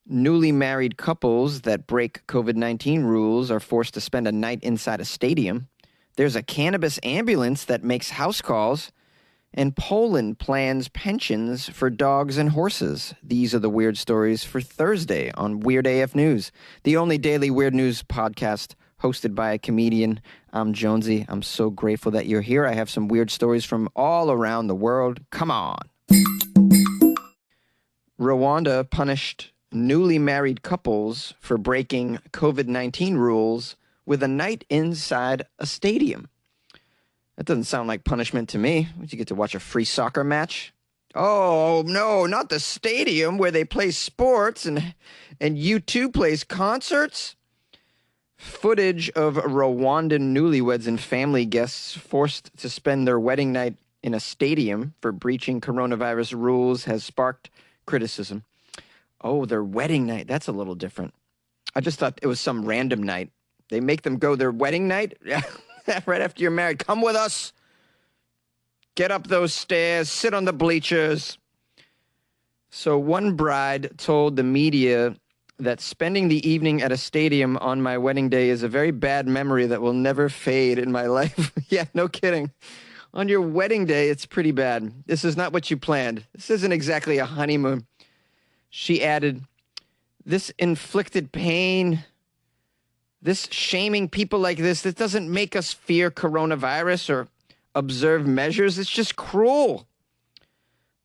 Newly married couples that break COVID-19 rules are forced to spend a night inside a stadium. There's a cannabis ambulance that makes house calls. And Poland plans pensions for dogs and horses. These are the weird stories for Thursday on Weird AF News, the only daily weird news podcast hosted by a comedian. I'm Jonesy. I'm so grateful that you're here. I have some weird stories from all around the world. Come on. Rwanda punished newly married couples for breaking COVID-19 rules with a night inside a stadium. That doesn't sound like punishment to me. Would you get to watch a free soccer match? Oh, no, not the stadium where they play sports and U2 plays concerts. Footage of Rwandan newlyweds and family guests forced to spend their wedding night in a stadium for breaching coronavirus rules has sparked criticism. Oh, their wedding night. That's a little different. I just thought it was some random night. They make them go their wedding night? Right after you're married. Come with us. Get up those stairs. Sit on the bleachers. So one bride told the media that spending the evening at a stadium on my wedding day is a very bad memory that will never fade in my life. Yeah, no kidding. On your wedding day, it's pretty bad. This is not what you planned. This isn't exactly a honeymoon. She added, this inflicted pain, this shaming people like this doesn't make us fear coronavirus or observe measures. It's just cruel.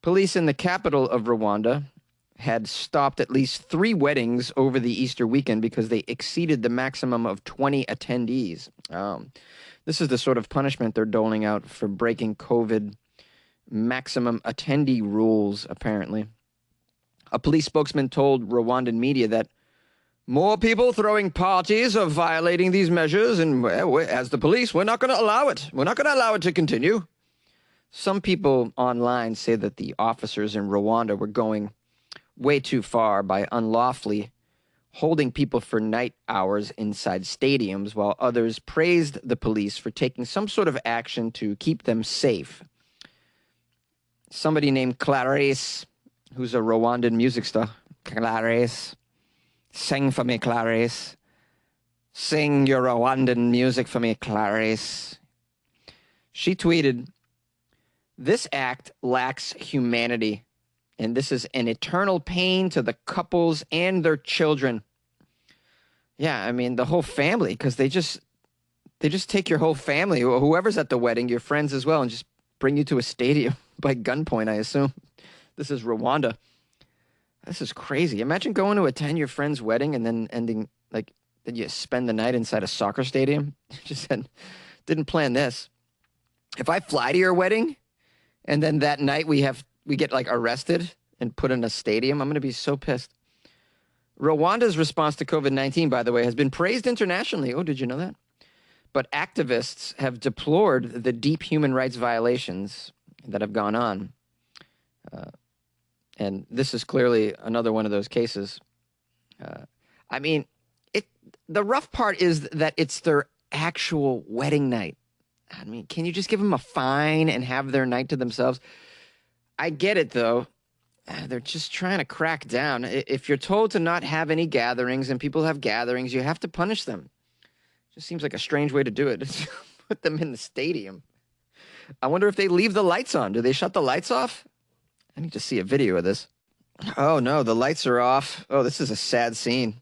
Police in the capital of Rwanda had stopped at least 3 weddings over the Easter weekend because they exceeded the maximum of 20 attendees. This is the sort of punishment they're doling out for breaking COVID maximum attendee rules, apparently. A police spokesman told Rwandan media that more people throwing parties are violating these measures, and as the police, we're not going to allow it. We're not going to allow it to continue. Some people online say that the officers in Rwanda were going way too far by unlawfully holding people for night hours inside stadiums, while others praised the police for taking some sort of action to keep them safe. Somebody named Clarice, who's a Rwandan music star, Clarice, sing for me, Clarice. Sing your Rwandan music for me, Clarice. She tweeted, this act lacks humanity, and this is an eternal pain to the couples and their children. Yeah, I mean, the whole family, because they just take your whole family, whoever's at the wedding, your friends as well, and just bring you to a stadium by gunpoint, I assume. This is Rwanda. This is crazy. Imagine going to attend your friend's wedding and then ending, like, then you spend the night inside a soccer stadium. Just said, didn't plan this. If I fly to your wedding and then that night we get like arrested and put in a stadium, I'm going to be so pissed. Rwanda's response to COVID-19, by the way, has been praised internationally. Oh, did you know that? But activists have deplored the deep human rights violations that have gone on. And this is clearly another one of those cases. I mean, the rough part is that it's their actual wedding night. I mean, can you just give them a fine and have their night to themselves? I get it, though. They're just trying to crack down. If you're told to not have any gatherings and people have gatherings, you have to punish them. Just seems like a strange way to do it. Put them in the stadium. I wonder if they leave the lights on. Do they shut the lights off? I need to see a video of this. Oh, no, the lights are off. Oh, this is a sad scene.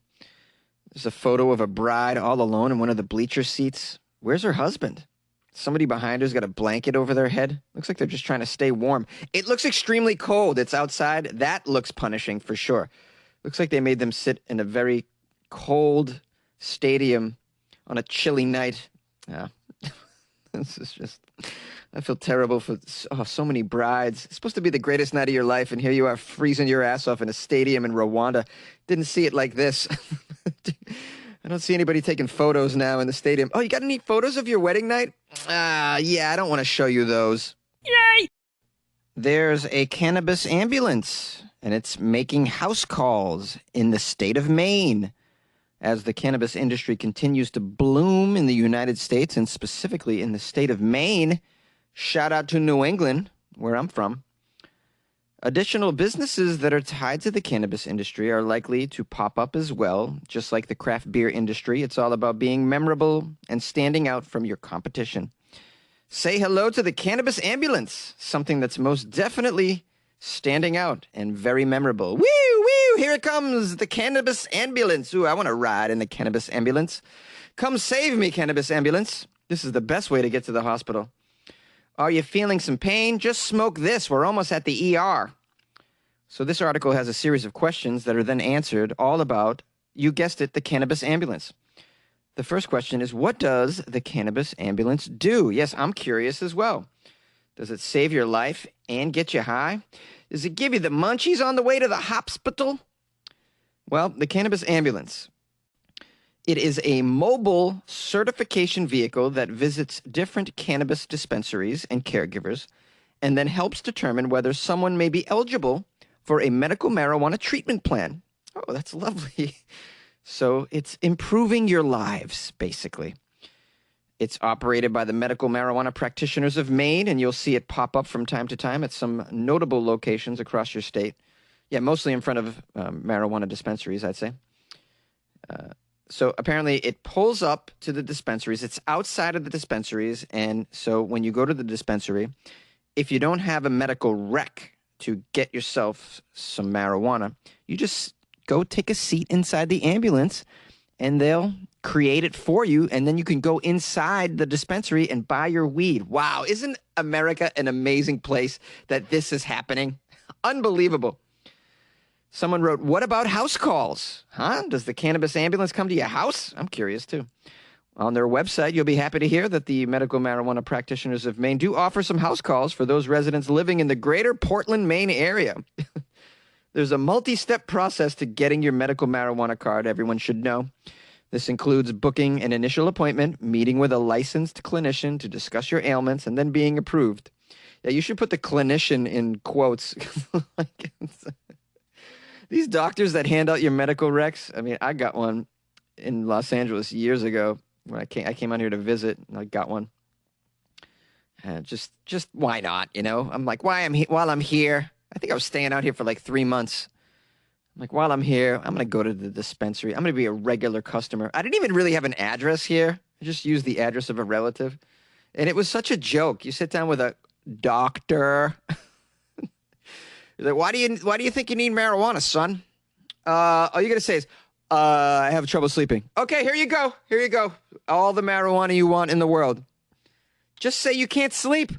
There's a photo of a bride all alone in one of the bleacher seats. Where's her husband? Somebody behind her's got a blanket over their head. Looks like they're just trying to stay warm. It looks extremely cold. It's outside. That looks punishing for sure. Looks like they made them sit in a very cold stadium on a chilly night. Yeah. This is just... I feel terrible for so many brides. It's supposed to be the greatest night of your life, and here you are freezing your ass off in a stadium in Rwanda. Didn't see it like this. I don't see anybody taking photos now in the stadium. Oh, you got any photos of your wedding night? Yeah, I don't want to show you those. Yay! There's a cannabis ambulance, and it's making house calls in the state of Maine. As the cannabis industry continues to bloom in the United States, and specifically in the state of Maine, shout out to New England, where I'm from. Additional businesses that are tied to the cannabis industry are likely to pop up as well. Just like the craft beer industry, it's all about being memorable and standing out from your competition. Say hello to the Cannabis Ambulance, something that's most definitely standing out and very memorable. Woo, woo, here it comes, the Cannabis Ambulance. Ooh, I want to ride in the Cannabis Ambulance. Come save me, Cannabis Ambulance. This is the best way to get to the hospital. Are you feeling some pain? Just smoke this. We're almost at the ER. So this article has a series of questions that are then answered all about, you guessed it, the Cannabis Ambulance. The first question is, what does the Cannabis Ambulance do? Yes, I'm curious as well. Does it save your life and get you high? Does it give you the munchies on the way to the hospital? Well, the Cannabis Ambulance. It is a mobile certification vehicle that visits different cannabis dispensaries and caregivers and then helps determine whether someone may be eligible for a medical marijuana treatment plan. Oh, that's lovely. So it's improving your lives, basically. It's operated by the Medical Marijuana Practitioners of Maine, and you'll see it pop up from time to time at some notable locations across your state. Yeah, mostly in front of marijuana dispensaries, I'd say. So apparently it pulls up to the dispensaries. It's outside of the dispensaries. And so when you go to the dispensary, if you don't have a medical rec to get yourself some marijuana, you just go take a seat inside the ambulance and they'll create it for you. And then you can go inside the dispensary and buy your weed. Wow. Isn't America an amazing place that this is happening? Unbelievable. Someone wrote, what about house calls? Huh? Does the Cannabis Ambulance come to your house? I'm curious, too. On their website, you'll be happy to hear that the Medical Marijuana Practitioners of Maine do offer some house calls for those residents living in the greater Portland, Maine area. There's a multi-step process to getting your medical marijuana card, everyone should know. This includes booking an initial appointment, meeting with a licensed clinician to discuss your ailments, and then being approved. Yeah, you should put the clinician in quotes. These doctors that hand out your medical recs, I mean, I got one in Los Angeles years ago when I came out here to visit, and I got one. Just why not, you know? I'm like, while I'm here, I think I was staying out here for like 3 months. I'm like, while I'm here, I'm going to go to the dispensary. I'm going to be a regular customer. I didn't even really have an address here. I just used the address of a relative. And it was such a joke. You sit down with a doctor. You're like, why do you think you need marijuana, son? All you're going to say is, I have trouble sleeping. Okay, here you go. Here you go. All the marijuana you want in the world. Just say you can't sleep.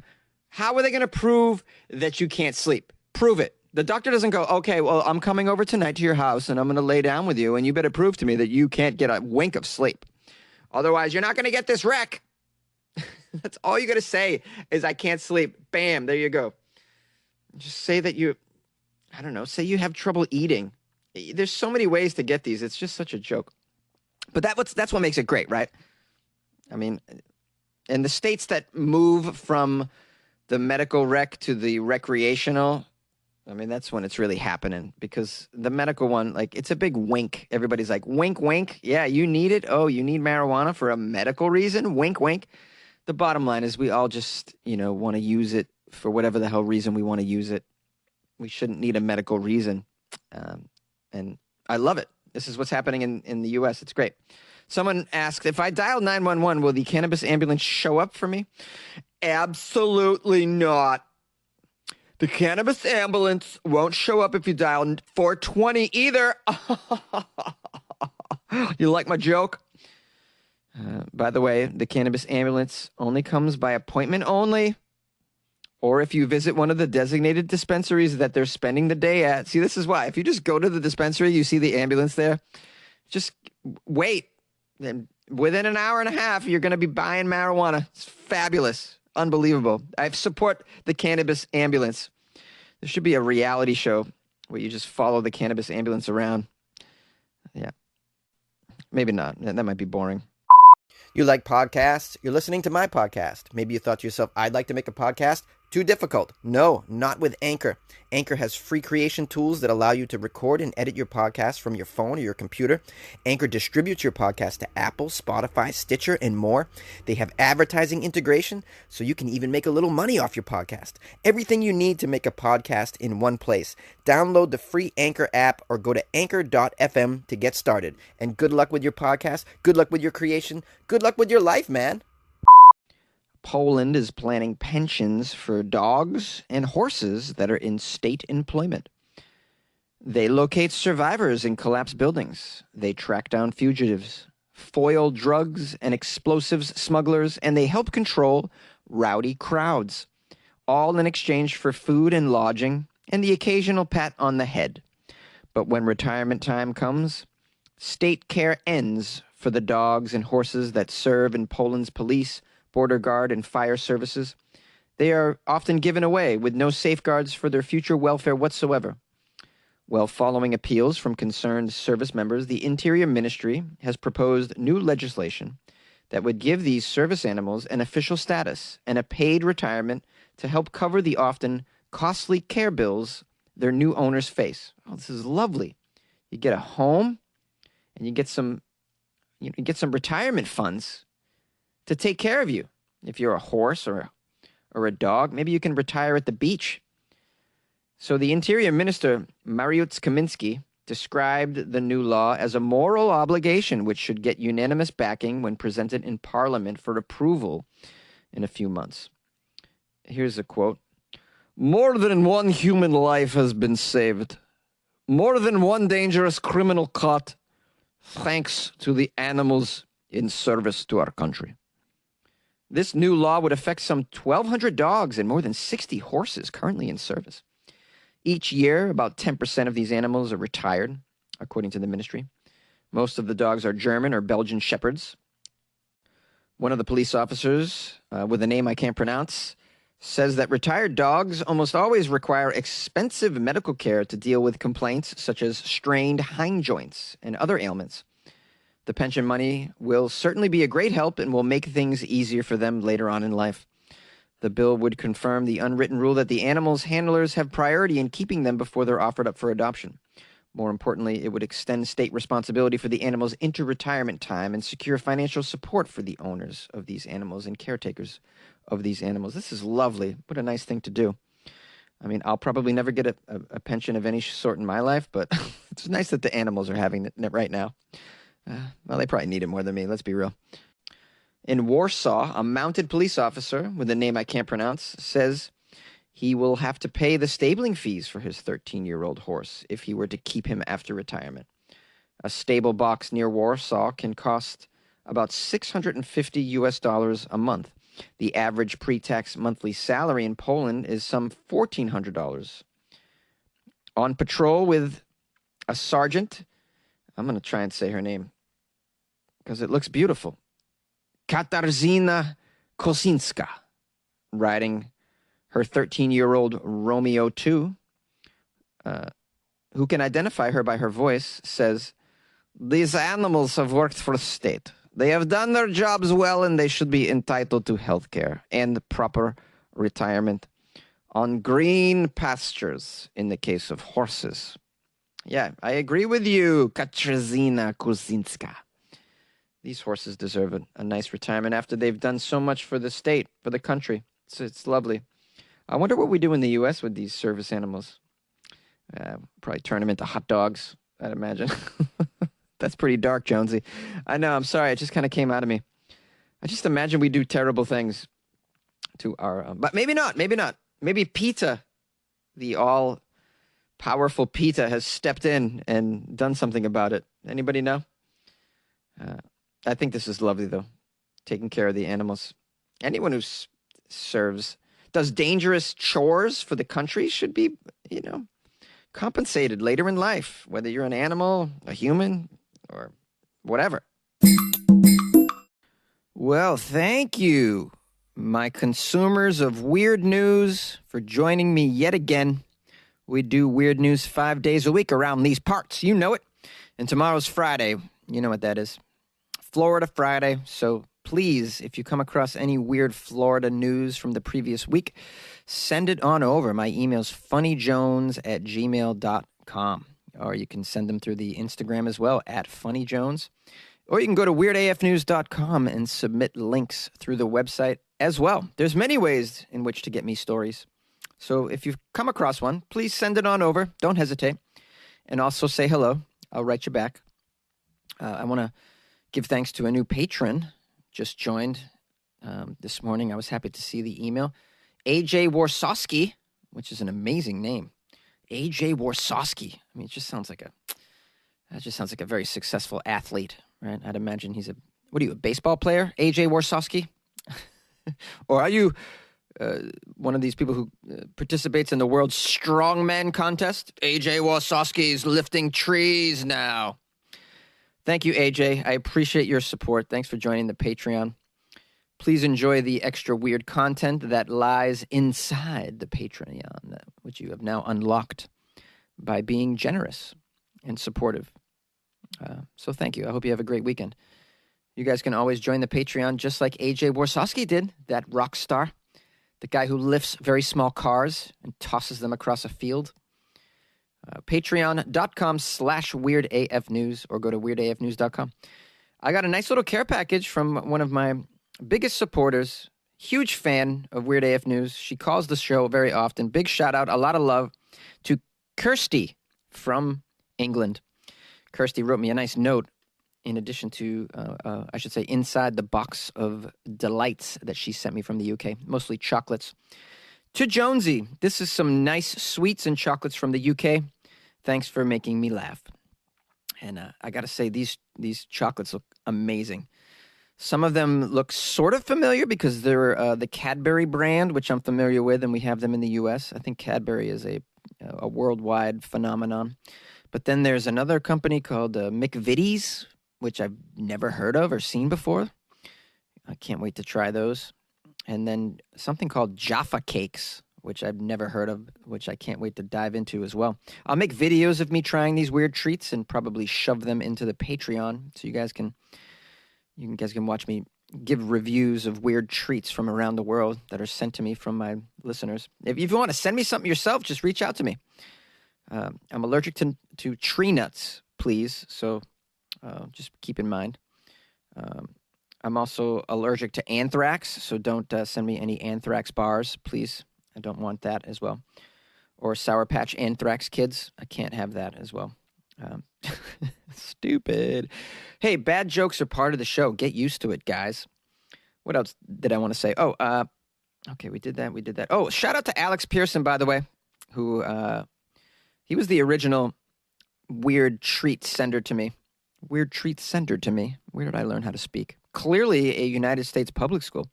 How are they going to prove that you can't sleep? Prove it. The doctor doesn't go, okay, well, I'm coming over tonight to your house and I'm going to lay down with you and you better prove to me that you can't get a wink of sleep. Otherwise, you're not going to get this rec. That's all you got to say is I can't sleep. Bam, there you go. Just say that say you have trouble eating. There's so many ways to get these. It's just such a joke. But that's what makes it great, right? I mean, in the states that move from the medical rec to the recreational, I mean, that's when it's really happening because the medical one, like, it's a big wink. Everybody's like, wink, wink. Yeah, you need it. Oh, you need marijuana for a medical reason? Wink, wink. The bottom line is we all just, want to use it for whatever the hell reason we want to use it. We shouldn't need a medical reason. And I love it. This is what's happening in the U.S. It's great. Someone asked, if I dial 911, will the Cannabis Ambulance show up for me? Absolutely not. The Cannabis Ambulance won't show up if you dial 420 either. You like my joke? By the way, the Cannabis Ambulance only comes by appointment only, or if you visit one of the designated dispensaries that they're spending the day at. See, this is why. If you just go to the dispensary, you see the ambulance there, just wait. And within an hour and a half, you're going to be buying marijuana. It's fabulous. Unbelievable. I support the Cannabis Ambulance. There should be a reality show where you just follow the Cannabis Ambulance around. Yeah. Maybe not. That might be boring. You like podcasts? You're listening to my podcast. Maybe you thought to yourself, I'd like to make a podcast Too difficult? No, not with Anchor. Anchor has free creation tools that allow you to record and edit your podcast from your phone or your computer. Anchor distributes your podcast to Apple, Spotify, Stitcher, and more. They have advertising integration, so you can even make a little money off your podcast. Everything you need to make a podcast in one place. Download the free Anchor app or go to anchor.fm to get started. And good luck with your podcast. Good luck with your creation. Good luck with your life, man. Poland is planning pensions for dogs and horses that are in state employment. They locate survivors in collapsed buildings. They track down fugitives, foil drugs and explosives smugglers, and they help control rowdy crowds, all in exchange for food and lodging and the occasional pat on the head. But when retirement time comes, state care ends for the dogs and horses that serve in Poland's police, border guard, and fire services. They are often given away with no safeguards for their future welfare whatsoever. Well, following appeals from concerned service members, the Interior Ministry has proposed new legislation that would give these service animals an official status and a paid retirement to help cover the often costly care bills their new owners face. Oh, this is lovely. You get a home, and you get some retirement funds to take care of you. If you're a horse or a dog, maybe you can retire at the beach. So the Interior Minister, Mariusz Kaminski, described the new law as a moral obligation which should get unanimous backing when presented in Parliament for approval in a few months. Here's a quote. "More than one human life has been saved. More than one dangerous criminal caught, thanks to the animals in service to our country." This new law would affect some 1,200 dogs and more than 60 horses currently in service. Each year, about 10% of these animals are retired, according to the ministry. Most of the dogs are German or Belgian shepherds. One of the police officers, with a name I can't pronounce, says that retired dogs almost always require expensive medical care to deal with complaints such as strained hind joints and other ailments. The pension money will certainly be a great help and will make things easier for them later on in life. The bill would confirm the unwritten rule that the animals' handlers have priority in keeping them before they're offered up for adoption. More importantly, it would extend state responsibility for the animals into retirement time and secure financial support for the owners of these animals and caretakers of these animals. This is lovely. What a nice thing to do. I mean, I'll probably never get a pension of any sort in my life, but it's nice that the animals are having it right now. Well, they probably need it more than me, let's be real. In Warsaw, a mounted police officer with a name I can't pronounce says he will have to pay the stabling fees for his 13-year-old horse if he were to keep him after retirement. A stable box near Warsaw can cost about $650 a month. The average pre-tax monthly salary in Poland is some $1,400. On patrol with a sergeant, I'm going to try and say her name because it looks beautiful. Katarzyna Kosinska, riding her 13-year-old Romeo II, who can identify her by her voice, says, "These animals have worked for the state. They have done their jobs well, and they should be entitled to health care and proper retirement on green pastures in the case of horses." Yeah, I agree with you, Katarzyna Kosinska. These horses deserve a nice retirement after they've done so much for the state, for the country. It's lovely. I wonder what we do in the U.S. with these service animals. Probably turn them into hot dogs, I'd imagine. That's pretty dark, Jonesy. I know, I'm sorry. It just kind of came out of me. I just imagine we do terrible things to our... but maybe not. Maybe PETA, the all-powerful PETA, has stepped in and done something about it. Anybody know? I think this is lovely, though. Taking care of the animals. Anyone who does dangerous chores for the country should be, compensated later in life, whether you're an animal, a human, or whatever. Well, thank you, my consumers of weird news, for joining me yet again. We do weird news 5 days a week around these parts. You know it. And tomorrow's Friday. You know what that is. Florida Friday. So Please, if you come across any weird Florida news from the previous week, send it on over. My email's funnyjones@gmail.com. Or you can send them through the Instagram as well, @funnyjones. Or you can go to weirdafnews.com and submit links through the website as well. There's many ways in which to get me stories. So if you've come across one, please send it on over. Don't hesitate. And also say hello. I'll write you back. I want to give thanks to a new patron. Just joined this morning. I was happy to see the email. AJ Warsawski, which is an amazing name. AJ Warsawski. I mean, it just sounds like a very successful athlete, right? I'd imagine he's a baseball player? AJ Warsawski? Or are you one of these people who participates in the world's strongman contest? AJ Warsawski's lifting trees now. Thank you, AJ. I appreciate your support. Thanks for joining the Patreon. Please enjoy the extra weird content that lies inside the Patreon, which you have now unlocked by being generous and supportive. So thank you. I hope you have a great weekend. You guys can always join the Patreon just like AJ Warsawski did, that rock star, the guy who lifts very small cars and tosses them across a field. Patreon.com/weirdafnews or go to weirdafnews.com. I got a nice little care package from one of my biggest supporters, huge fan of Weird AF News. She calls the show very often. Big shout out, a lot of love to Kirsty from England. Kirsty wrote me a nice note in addition to, I should say, inside the box of delights that she sent me from the UK, mostly chocolates. To Jonesy, this is some nice sweets and chocolates from the UK. Thanks for making me laugh. And I got to say, these chocolates look amazing. Some of them look sort of familiar because they're the Cadbury brand, which I'm familiar with, and we have them in the U.S. I think Cadbury is a worldwide phenomenon. But then there's another company called McVitie's, which I've never heard of or seen before. I can't wait to try those. And then something called Jaffa Cakes, which I've never heard of, which I can't wait to dive into as well. I'll make videos of me trying these weird treats and probably shove them into the Patreon so you guys can watch me give reviews of weird treats from around the world that are sent to me from my listeners. If you want to send me something yourself, just reach out to me. I'm allergic to tree nuts, please, so just keep in mind. I'm also allergic to anthrax, so don't send me any anthrax bars, please. I don't want that as well. Or Sour Patch Anthrax Kids. I can't have that as well. Stupid. Hey, bad jokes are part of the show. Get used to it, guys. What else did I want to say? Okay, we did that. Oh, shout out to Alex Pearson, by the way, who he was the original weird treat sender to me. Weird treat sender to me. Where did I learn how to speak? Clearly a United States public school.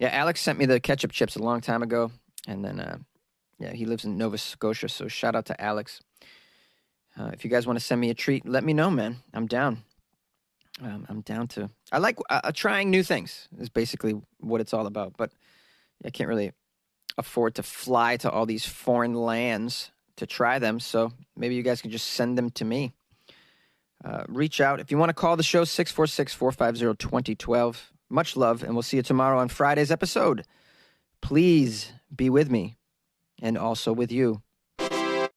Yeah, Alex sent me the ketchup chips a long time ago. And then, he lives in Nova Scotia, so shout out to Alex. If you guys want to send me a treat, let me know, man. I'm down. I like trying new things is basically what it's all about. But I can't really afford to fly to all these foreign lands to try them. So maybe you guys can just send them to me. Reach out. If you want to call the show, 646-450-2012. Much love, and we'll see you tomorrow on Friday's episode. Please be with me and also with you.